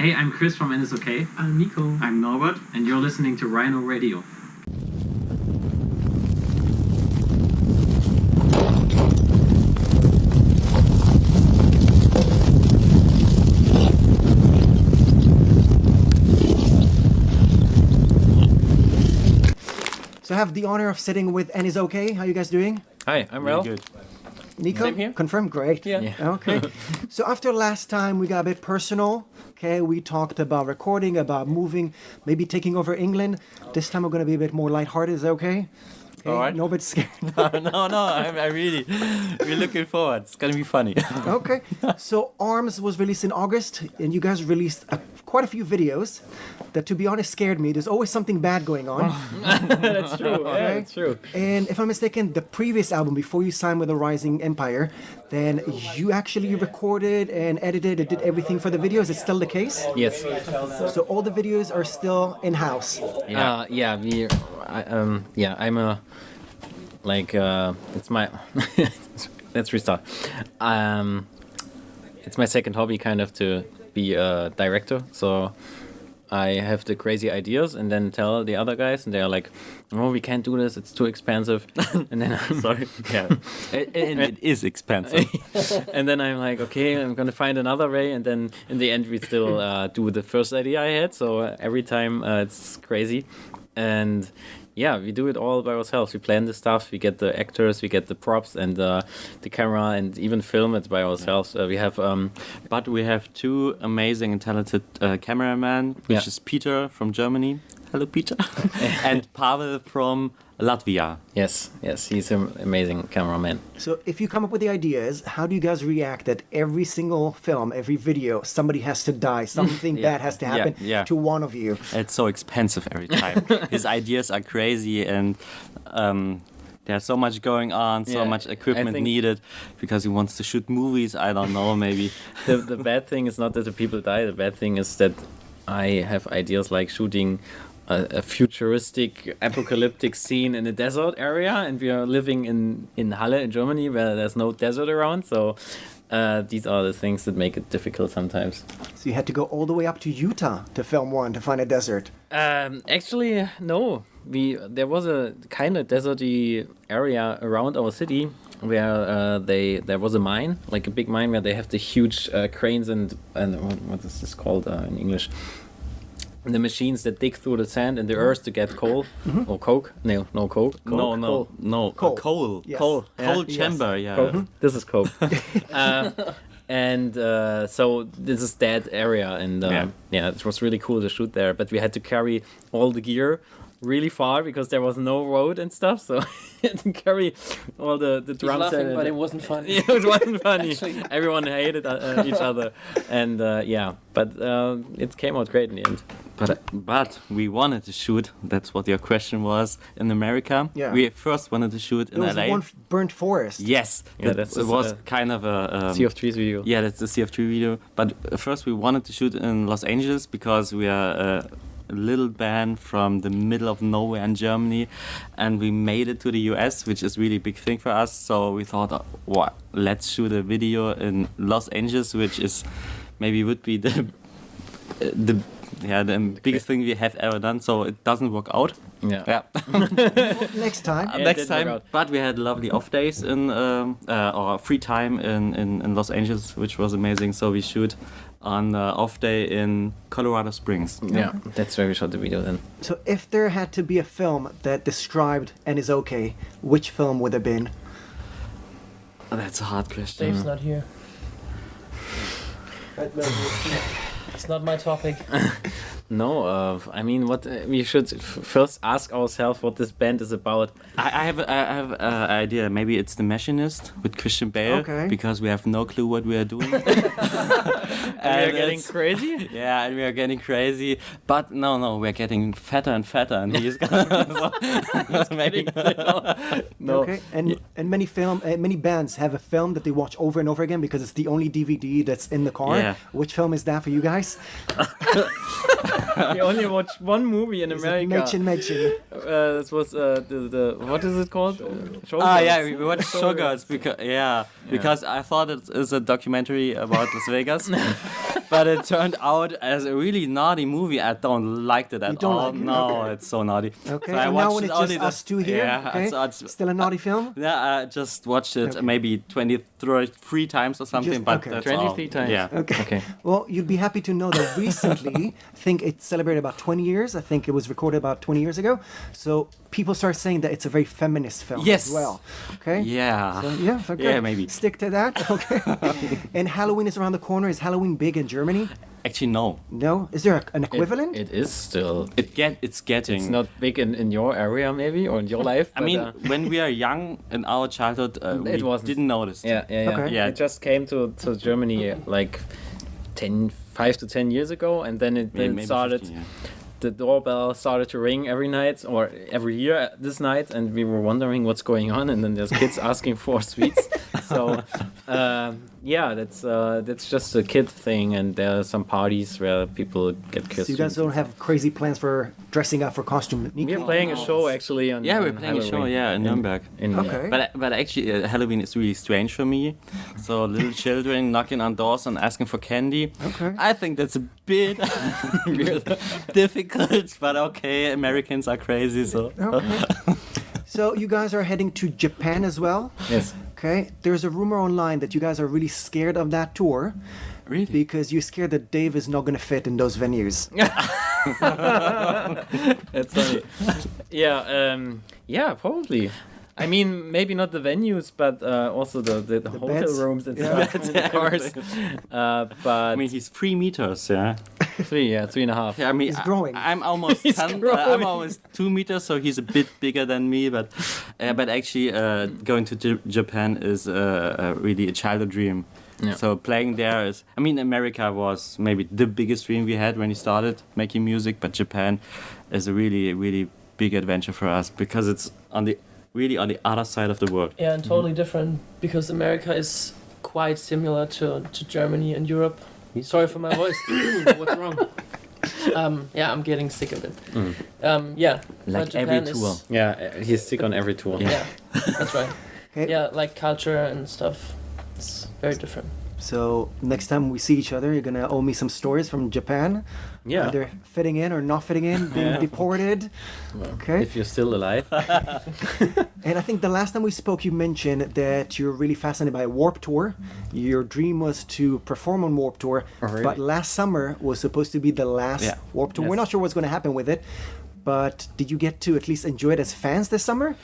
Hey, I'm Chris from annisokay. I'm Nico. I'm Norbert, and you're listening to Rhino Radio. So I have the honor of sitting with annisokay. How you guys doing? Hi, I'm Ralph. Good. Nico? Same here. Confirmed? Great. Yeah. Okay. So after last time, we got a bit personal. Okay, we talked about recording, about moving, maybe taking over England. This time we're going to be a bit more lighthearted. Is that okay? Okay. All right. Nobody's scared. no, we're looking forward. It's gonna be funny. Okay. So Arms was released in August, and you guys released quite a few videos that, to be honest, scared me. There's always something bad going on. That's true. Yeah, it's true. And if I'm mistaken, the previous album, before you signed with the Rising Empire, then you actually recorded and edited and did everything for the videos. Is it still the case? Yes. So all the videos are still in-house. I'm a it's my let's restart. It's my second hobby, kind of, to be a director. So I have the crazy ideas and then tell the other guys, and they're like, "Oh, we can't do this. It's too expensive." And then I'm sorry, yeah, And it is expensive. and then I'm like, okay, I'm gonna find another way. And then in the end, we still do the first idea I had. So every time it's crazy, and yeah, we do it all by ourselves. We plan the stuff, we get the actors, we get the props and the camera, and even film it by ourselves. But we have two amazing and talented cameramen, which is Peter from Germany. Hello, Peter. And Pavel from Latvia. Yes, he's an amazing cameraman. So if you come up with the ideas, how do you guys react that every single film, every video, somebody has to die, something bad has to happen to one of you? It's so expensive every time. His ideas are crazy, and there's so much going on, so much equipment needed, because he wants to shoot movies. I don't know, maybe. The bad thing is not that the people die. The bad thing is that I have ideas like shooting a futuristic apocalyptic scene in a desert area, and we are living in Halle in Germany, where there's no desert around. So these are the things that make it difficult sometimes. So you had to go all the way up to Utah to film one, to find a desert. Actually, no. There was a kind of deserty area around our city where there was a mine, like a big mine, where they have the huge cranes and what is this called in English? The machines that dig through the sand and the earth to get coal or coke. No, coke. No. Coal. Coal. Yes. Coal. Yeah. Coal chamber. Yeah. Coke. This is coke. And so this is that area, and it was really cool to shoot there. But we had to carry all the gear really far because there was no road and stuff, so we had to carry all the drums. He's laughing, but it wasn't funny. Yeah, it wasn't funny. Everyone hated each other, and but it came out great in the end. But we wanted to shoot. That's what your question was. In America, we first wanted to shoot in LA. There was one burnt forest. Yes, Yeah, it was kind of a Sea of Trees video. Yeah, that's the Sea of Trees video. But first we wanted to shoot in Los Angeles because we are a little band from the middle of nowhere in Germany, and we made it to the US, which is really a big thing for us. So we thought, let's shoot a video in Los Angeles, which is maybe would be the biggest thing we have ever done. So it doesn't work out. Yeah. Next time. Next time. But we had lovely off days or free time in Los Angeles, which was amazing. So we shoot on off day in Colorado Springs. Yeah, that's where we shot the video then. So if there had to be a film that described annisokay, which film would it have been? That's a hard question. Dave's not here. It's not my topic. No, I mean, what we should first ask ourselves what this band is about. I have an idea. Maybe it's The Machinist with Christian Bale, because we have no clue what we are doing. And we are getting crazy? Yeah, and we are getting crazy. But no, we're getting fatter and fatter, and he's maybe no. Okay, and many bands have a film that they watch over and over again because it's the only DVD that's in the car. Yeah. Which film is that for you guys? We only watched one movie in America. Mädchen. This was the what is it called? We watched Showgirls because I thought it is a documentary about Las Vegas. but it turned out as a really naughty movie. I don't like it at You don't all. like it? No, Okay. it's so naughty. Okay, So I and now watched when it it's only just us two here, Yeah, okay? so it's- Still a naughty film? yeah, I just watched it Okay. maybe 23 times or something, Just- but okay. that's 23 all. times. Yeah. Okay. Well, you'd be happy to know that recently, I think it celebrated about 20 years. I think it was recorded about 20 years ago. So people start saying that it's a very feminist film Yes. as well. Okay? Yeah. So, yeah, okay. Yeah, maybe. Stick to that. Okay. And Halloween is around the corner. Is Halloween big in Germany? Actually, no. No? Is there an equivalent? It is still. It's getting. It's not big in your area maybe or in your life. I but, mean, when we are young in our childhood, we wasn't. didn't notice. yeah. Okay. Yeah. It just came to Germany like 5 to 10 years ago, and then it Maybe started. 15, yeah. The doorbell started to ring every night or every year this night, and we were wondering what's going on, and then there's kids asking for sweets. So yeah, that's just a kid thing, and there are some parties where people get kissed. So you guys don't have crazy plans for dressing up for costume? We're playing a show actually on Yeah, we're on playing a show. Halloween Yeah, in Nuremberg. Okay. But actually, Halloween is really strange for me. So little children knocking on doors and asking for candy. Okay. I think that's a bit difficult, but okay. Americans are crazy, so. Okay. So you guys are heading to Japan as well? Yes. Okay. There's a rumor online that you guys are really scared of that tour Really? because you're scared that Dave is not going to fit in those venues. That's funny. Yeah, probably. I mean, maybe not the venues, but also the hotel beds? rooms and Yeah. stuff, and the cars. But I mean, he's 3 meters, yeah. 3.5. Yeah, I mean, He's growing. I'm almost He's 10. growing. I'm almost 2 meters, so he's a bit bigger than me. But actually, going to Japan is really a childhood dream. Yeah. So playing there is, I mean, America was maybe the biggest dream we had when we started making music, but Japan is a really, really big adventure for us because it's really on the other side of the world. Yeah, and totally different because America is quite similar to Germany and Europe. Sorry for my voice. What's wrong? Yeah, I'm getting sick of it. Yeah, Like but every Japan tour. is- Yeah, he's sick on every tour. Yeah, that's right. Okay. Yeah, like culture and stuff. It's very different. So next time we see each other, you're going to owe me some stories from Japan. Yeah. Either fitting in or not fitting in, being deported. Okay. If you're still alive. And I think the last time we spoke, you mentioned that you're really fascinated by Warped Tour. Your dream was to perform on Warped Tour, Oh, really? but last summer was supposed to be the last Yeah. Warped Tour. Yes. We're not sure what's going to happen with it, but did you get to at least enjoy it as fans this summer?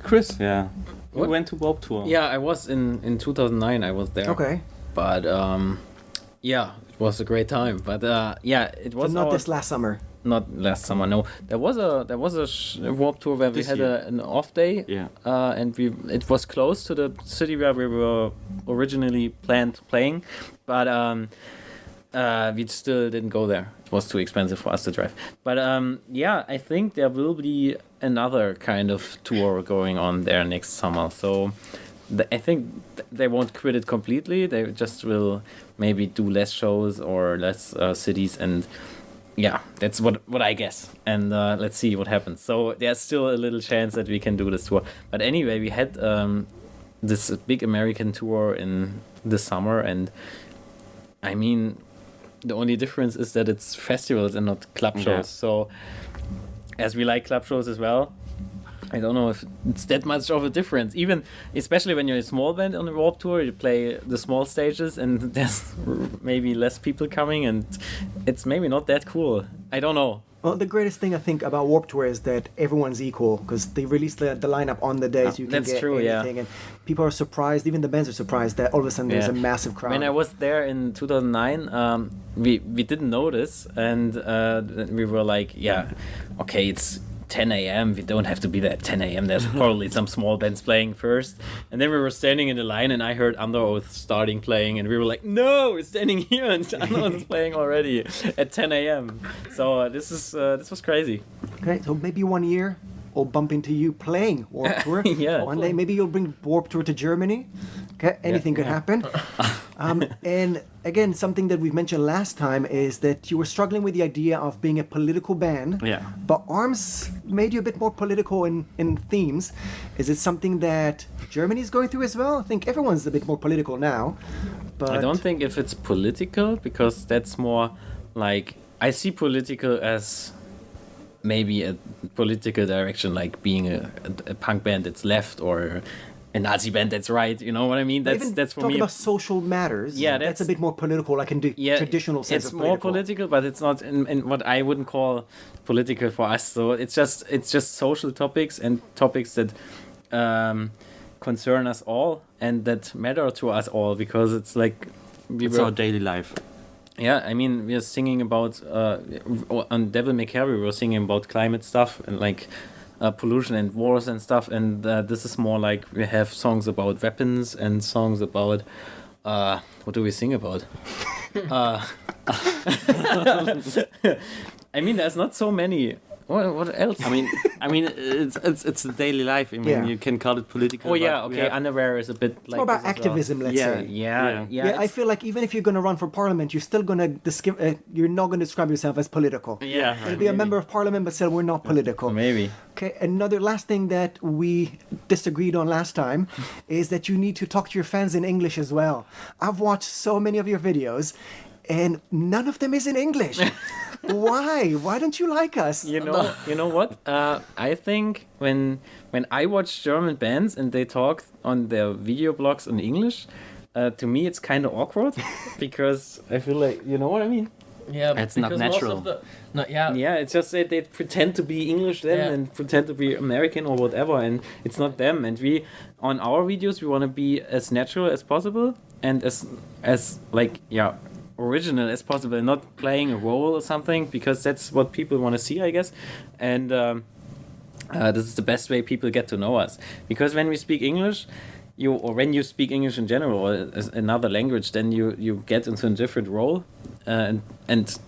Chris, yeah. What? We went to Warped Tour. Yeah, I was in 2009. I was there. Okay. But yeah, it was a great time. But yeah, it So was not our- this last summer. not last summer. No, there was a Warped Tour where we This had year. an off day. Yeah. And it was close to the city where we were originally planned playing, but we still didn't go there. It was too expensive for us to drive. But yeah, I think there will be another kind of tour going on there next summer. So I think they won't quit it completely. They just will maybe do less shows or less cities, and yeah, that's what I guess. And let's see what happens. So there's still a little chance that we can do this tour. But anyway, we had this big American tour in the summer, and I mean, the only difference is that it's festivals and not club shows. Yeah. So as we like club shows as well, I don't know if it's that much of a difference. Even, especially when you're a small band on the Warped Tour, you play the small stages and there's maybe less people coming, and it's maybe not that cool. I don't know. Well, the greatest thing I think about Warped Tour is that everyone's equal because they release the lineup on the day, so you can That's get true, yeah. anything. And people are surprised, even the bands are surprised that all of a sudden there's Yeah. a massive crowd. When I was there in 2009, we didn't notice, and we were like, yeah, okay, it's 10 a.m. We don't have to be there at 10 a.m. There's probably some small bands playing first. And then we were standing in the line, and I heard Under Oath starting playing, and we were like, no, we're standing here, and Under Oath is playing already at 10 a.m. So this was crazy. Okay, so maybe one year we'll bump into you playing Warped Tour. Yeah. One day, maybe you'll bring Warped Tour to Germany. Okay, anything could happen. And again, something that we've mentioned last time is that you were struggling with the idea of being a political band. Yeah. But Arms made you a bit more political in themes. Is it something that Germany is going through as well? I think everyone's a bit more political now. But I don't think if it's political, because that's more like, I see political as maybe a political direction, like being a punk band that's left or a Nazi band that's right. You know what I mean? That's for talking me. about social matters. Yeah, that's a that's- bit more political, like in the traditional sense it's of more political. political, but it's not in what I wouldn't call political for us. So it's just social topics and topics that concern us all and that matter to us all, because it's like It's our daily life. yeah, I mean, we are singing about on Devil May Care, we were singing about climate stuff and like pollution and wars and stuff, and this is more like we have songs about weapons and songs about what do we sing about? I mean, there's not so many. What else? I mean, it's the daily life. I mean, Yeah. you can call it political. Oh yeah, but we okay. have- Underwear is a bit like More about this as well. activism, let's Yeah, say. yeah. Yeah, I it's- feel like even if you're going to run for parliament, you're still going to you're not going to describe yourself as political. yeah. You'll be a member of parliament, but still we're not political. Maybe. Okay, another last thing that we disagreed on last time is that you need to talk to your fans in English as well. I've watched so many of your videos, and none of them is in English. Why? Why don't you like us? You know what? I think when I watch German bands and they talk on their video blogs in English, to me it's kind of awkward because I feel like, you know what I mean? Yeah, It's not because most natural. of the- no, yeah, Yeah, it's just that they pretend to be English then Yeah. and pretend to be American or whatever, and it's not them. And we, on our videos, we want to be as natural as possible and as like original as possible, not playing a role or something, because that's what people want to see, I guess. And this is the best way people get to know us, because when we speak English, when you speak English in general or another language, then you get into a different role, and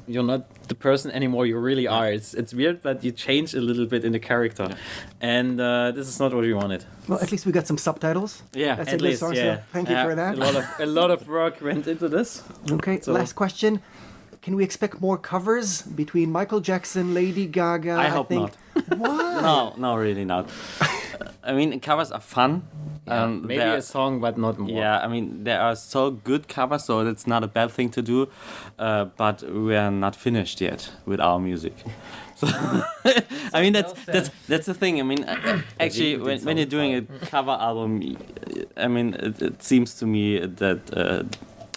you're not the person anymore you really are. It's weird, but you change a little bit in the character, and this is not what we wanted. Well, at least we got some subtitles. Yeah, That's At a good least, source. yeah. So thank you for that. A lot of work went into this. Okay, So- last question. Can we expect more covers between Michael Jackson, Lady Gaga? I hope not. Why? No, really not. I mean, covers are fun. Maybe they're- a song, but not more. Yeah, I mean, there are so good covers, so it's not a bad thing to do. But we are not finished yet with our music. So, I mean, that's the thing. I mean, actually, when you're doing a cover album, I mean, it seems to me that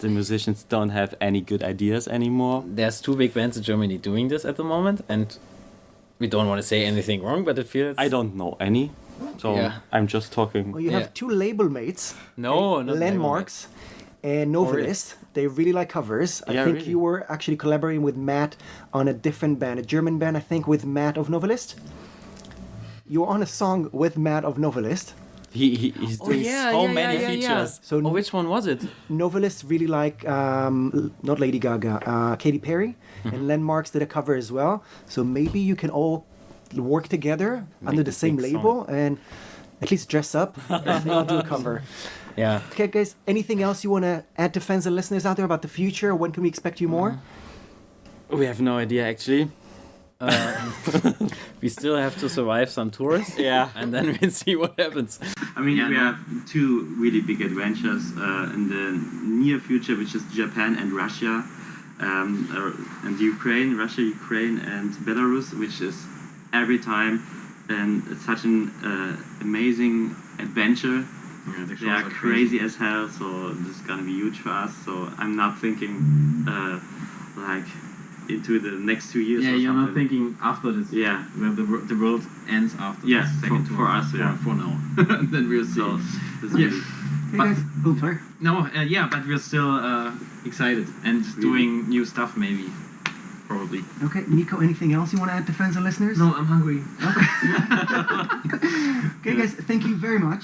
the musicians don't have any good ideas anymore. There's 2 big bands in Germany doing this at the moment, and we don't want to say anything wrong, but it feels... I don't know any, so Yeah. I'm just talking. Well, you Yeah. have 2 label mates, No, not Landmarks and Novelist. They really like covers. I Yeah, think really. you were actually collaborating with Matt on a different band, a German band, I think, with Matt of Novelist. You were on a song with Matt of Novelist. He's doing so many features. So which one was it? Novelists really like not Lady Gaga, Katy Perry, and Landmarks did a cover as well. So maybe you can all work together under the a same big label and at least dress up and not do a cover. Yeah. Okay, guys. Anything else you want to add to fans and listeners out there about the future? When can we expect you more? We have no idea, actually. We still have to survive some tours. Yeah. And then we'll see what happens. I mean, we have 2 really big adventures in the near future, which is Japan and Russia, and Ukraine, Russia, Ukraine, and Belarus, which is every time and it's such an amazing adventure. Yeah, the They are shows crazy as hell, so this is gonna be huge for us. So I'm not thinking like into the next 2 years. Yeah, or you're not something. thinking after this. Yeah. Well, the world ends after Yeah, this second for tour. us, yeah. For now. Then we'll see. So this is Yeah. really Hey But- guys. Oh, sorry. No, yeah, but we're still excited and doing new stuff, maybe. Probably. Okay, Nico. Anything else you want to add to fans and listeners? No, I'm hungry. Okay, guys. Thank you very much.